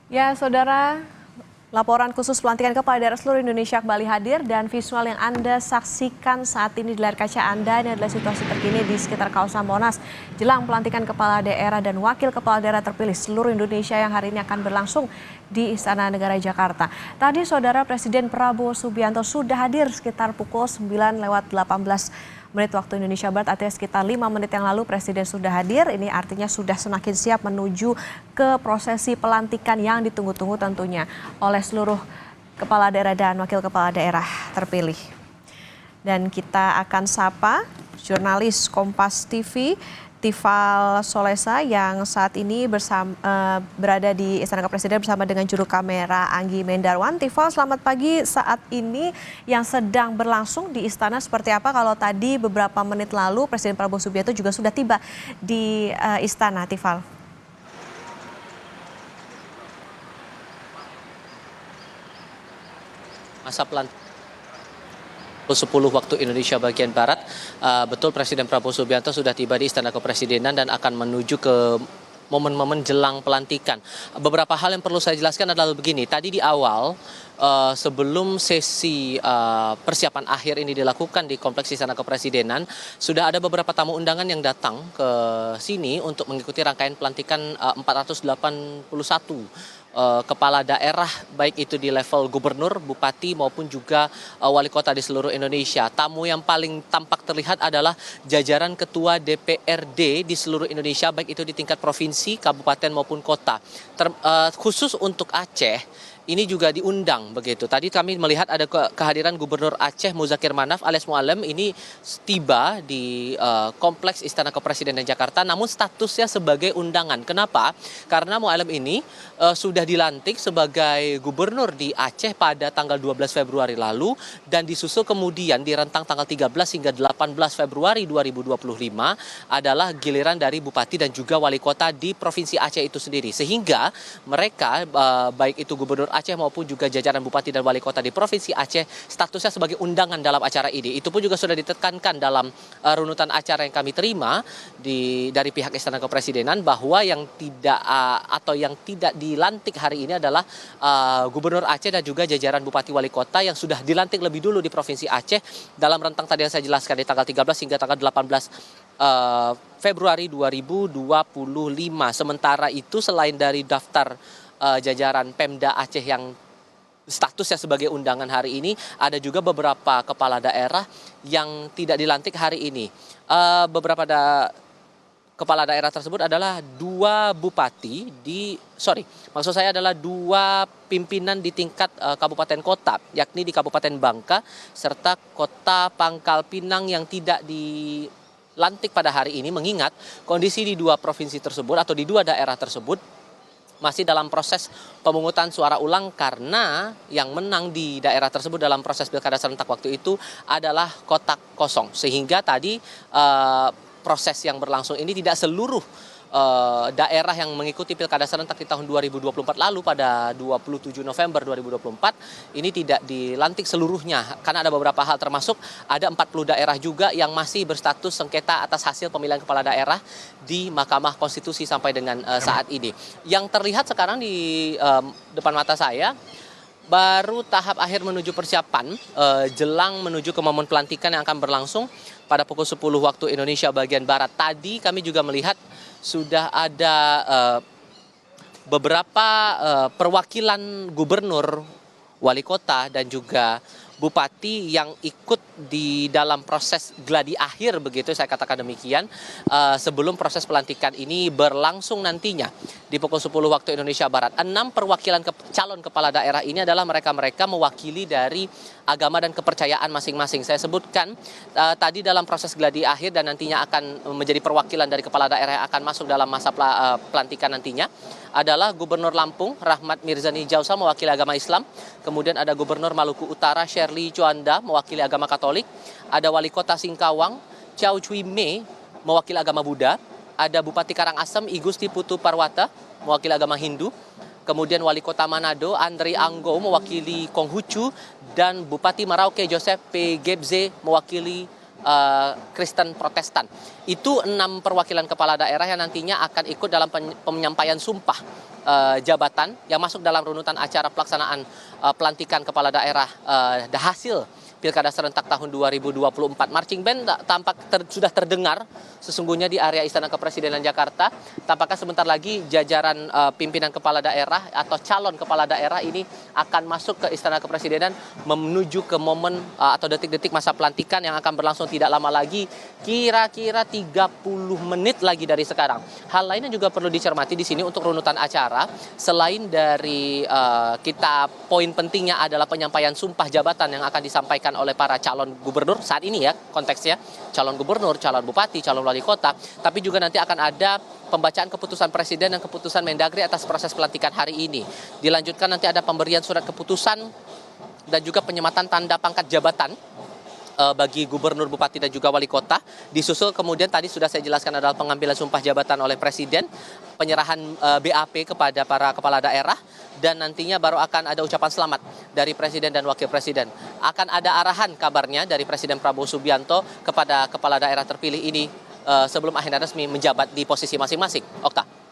Ya, saudara, laporan khusus pelantikan kepala daerah seluruh Indonesia kembali hadir dan visual yang Anda saksikan saat ini di layar kaca Anda ini adalah situasi terkini di sekitar kawasan Monas jelang pelantikan kepala daerah dan wakil kepala daerah terpilih seluruh Indonesia yang hari ini akan berlangsung di Istana Negara Jakarta. Tadi saudara Presiden Prabowo Subianto sudah hadir sekitar pukul 9:18 waktu Indonesia Barat, artinya sekitar 5 menit yang lalu Presiden sudah hadir. Ini artinya sudah semakin siap menuju ke prosesi pelantikan yang ditunggu-tunggu tentunya oleh seluruh kepala daerah dan wakil kepala daerah terpilih. Dan kita akan sapa jurnalis Kompas TV Tifal Solesa yang saat ini berada di Istana Kepresiden bersama dengan juru kamera Anggi Mendarwan. Tifal, selamat pagi. Saat ini yang sedang berlangsung di Istana seperti apa? Kalau tadi beberapa menit lalu Presiden Prabowo Subianto juga sudah tiba di Istana, Tifal. Masa pelantikan 10 waktu Indonesia bagian Barat, betul Presiden Prabowo Subianto sudah tiba di Istana Kepresidenan dan akan menuju ke momen-momen jelang pelantikan. Beberapa hal yang perlu saya jelaskan adalah begini, tadi di awal sebelum sesi persiapan akhir ini dilakukan di Kompleks Istana Kepresidenan, sudah ada beberapa tamu undangan yang datang ke sini untuk mengikuti rangkaian pelantikan 481 kepala daerah, baik itu di level gubernur, bupati maupun juga wali kota di seluruh Indonesia. Tamu yang paling tampak terlihat adalah jajaran ketua DPRD di seluruh Indonesia, baik itu di tingkat provinsi, kabupaten maupun kota. Khusus untuk Aceh, ini juga diundang begitu. Tadi kami melihat ada kehadiran Gubernur Aceh Muzakir Manaf alias Mualem ini tiba di Kompleks Istana Kepresidenan Jakarta, namun statusnya sebagai undangan. Kenapa? Karena Mualem ini sudah dilantik sebagai gubernur di Aceh pada tanggal 12 Februari lalu dan disusul kemudian di rentang tanggal 13 hingga 18 Februari 2025 adalah giliran dari bupati dan juga wali kota di Provinsi Aceh itu sendiri. Sehingga mereka baik itu Gubernur Aceh maupun juga jajaran bupati dan wali kota di Provinsi Aceh statusnya sebagai undangan dalam acara ini. Itu pun juga sudah ditekankan dalam runutan acara yang kami terima dari pihak Istana Kepresidenan bahwa yang tidak dilantik hari ini adalah Gubernur Aceh dan juga jajaran bupati wali kota yang sudah dilantik lebih dulu di Provinsi Aceh dalam rentang tadi yang saya jelaskan di tanggal 13 hingga tanggal 18 Februari 2025. Sementara itu selain dari daftar jajaran Pemda Aceh yang statusnya sebagai undangan hari ini, ada juga beberapa kepala daerah yang tidak dilantik hari ini. Beberapa kepala daerah tersebut adalah dua pimpinan di tingkat kabupaten kota, yakni di Kabupaten Bangka serta Kota Pangkal Pinang yang tidak dilantik pada hari ini, mengingat kondisi di dua provinsi tersebut atau di dua daerah tersebut masih dalam proses pemungutan suara ulang karena yang menang di daerah tersebut dalam proses pilkada serentak waktu itu adalah kotak kosong. Sehingga tadi proses yang berlangsung ini tidak seluruh daerah yang mengikuti pilkada serentak di tahun 2024 lalu pada 27 November 2024 ini tidak dilantik seluruhnya karena ada beberapa hal, termasuk ada 40 daerah juga yang masih berstatus sengketa atas hasil pemilihan kepala daerah di Mahkamah Konstitusi sampai dengan saat ini. Yang terlihat sekarang di depan mata saya baru tahap akhir menuju persiapan jelang menuju ke momen pelantikan yang akan berlangsung pada pukul 10 waktu Indonesia bagian Barat. Tadi kami juga melihat sudah ada beberapa perwakilan gubernur, wali kota dan juga bupati yang ikut di dalam proses gladi akhir, begitu saya katakan demikian, sebelum proses pelantikan ini berlangsung nantinya di pukul 10 waktu Indonesia Barat. 6 perwakilan calon kepala daerah ini adalah mereka-mereka mewakili dari agama dan kepercayaan masing-masing. Saya sebutkan tadi dalam proses gladi akhir dan nantinya akan menjadi perwakilan dari kepala daerah yang akan masuk dalam masa pelantikan nantinya adalah Gubernur Lampung Rahmat Mirzani Jausal mewakili agama Islam, kemudian ada Gubernur Maluku Utara Shirley Juanda mewakili agama Katolik, ada Wali Kota Singkawang Chow Chui Mei mewakili agama Buddha, ada Bupati Karangasem I Gusti Putu Parwata mewakili agama Hindu, kemudian Wali Kota Manado Andre Anggo mewakili Konghucu, dan Bupati Merauke Joseph P. Gebze mewakili Kristen Protestan. Itu 6 perwakilan kepala daerah yang nantinya akan ikut dalam penyampaian sumpah jabatan yang masuk dalam runutan acara pelaksanaan pelantikan kepala daerah hasil Pilkada serentak tahun 2024. Marching band tampak sudah terdengar sesungguhnya di area Istana Kepresidenan Jakarta. Tampaknya sebentar lagi jajaran pimpinan kepala daerah atau calon kepala daerah ini akan masuk ke Istana Kepresidenan menuju ke momen atau detik-detik masa pelantikan yang akan berlangsung tidak lama lagi, kira-kira 30 menit lagi dari sekarang. Hal lain yang juga perlu dicermati di sini untuk runutan acara, selain dari poin pentingnya adalah penyampaian sumpah jabatan yang akan disampaikan oleh para calon gubernur saat ini ya konteksnya, calon gubernur, calon bupati, calon wali kota, tapi juga nanti akan ada pembacaan keputusan presiden dan keputusan Mendagri atas proses pelantikan hari ini. Dilanjutkan nanti ada pemberian surat keputusan dan juga penyematan tanda pangkat jabatan bagi gubernur, bupati, dan juga wali kota. Disusul kemudian tadi sudah saya jelaskan adalah pengambilan sumpah jabatan oleh presiden, penyerahan BAP kepada para kepala daerah, dan nantinya baru akan ada ucapan selamat dari presiden dan wakil presiden. Akan ada arahan kabarnya dari Presiden Prabowo Subianto kepada kepala daerah terpilih ini sebelum akhirnya resmi menjabat di posisi masing-masing. Okta.